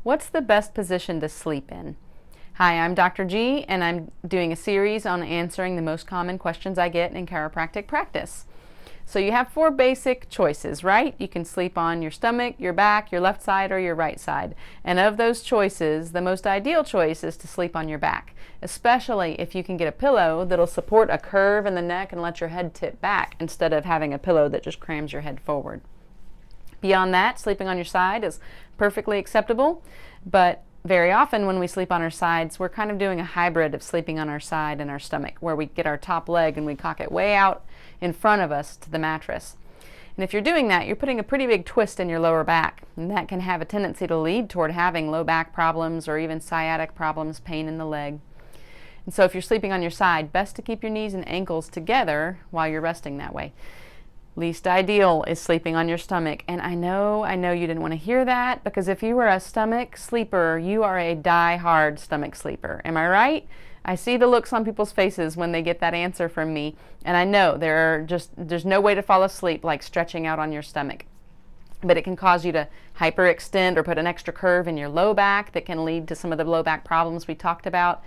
What's the best position to sleep in? Hi, I'm Dr. G, and I'm doing a series on answering the most common questions I get in chiropractic practice. So you have 4 basic choices, right? You can sleep on your stomach, your back, your left side, or your right side. And of those choices, the most ideal choice is to sleep on your back, especially if you can get a pillow that'll support a curve in the neck and let your head tip back instead of having a pillow that just crams your head forward. Beyond that, sleeping on your side is perfectly acceptable, but very often when we sleep on our sides, we're kind of doing a hybrid of sleeping on our side and our stomach, where we get our top leg and we cock it way out in front of us to the mattress. And if you're doing that, you're putting a pretty big twist in your lower back, and that can have a tendency to lead toward having low back problems or even sciatic problems, pain in the leg. And so if you're sleeping on your side, best to keep your knees and ankles together while you're resting that way. Least ideal is sleeping on your stomach. And I know you didn't want to hear that, because if you were a stomach sleeper, you are a die-hard stomach sleeper. Am I right? I see the looks on people's faces when they get that answer from me, and I know there's no way to fall asleep like stretching out on your stomach. But it can cause you to hyperextend or put an extra curve in your low back that can lead to some of the low back problems we talked about.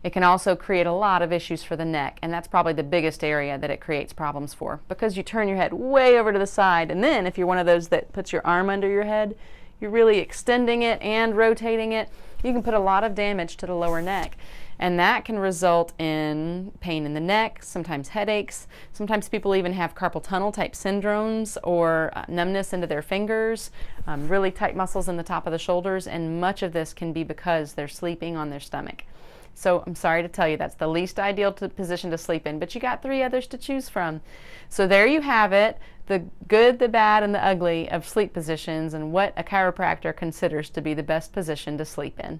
It can also create a lot of issues for the neck, and that's probably the biggest area that it creates problems for, because you turn your head way over to the side, and then if you're one of those that puts your arm under your head, you're really extending it and rotating it. You can put a lot of damage to the lower neck, and that can result in pain in the neck, sometimes headaches. Sometimes people even have carpal tunnel type syndromes or numbness into their fingers, really tight muscles in the top of the shoulders, and much of this can be because they're sleeping on their stomach. So I'm sorry to tell you, that's the least ideal position to sleep in, but you got 3 others to choose from. So there you have it, the good, the bad, and the ugly of sleep positions and what a chiropractor considers to be the best position to sleep in.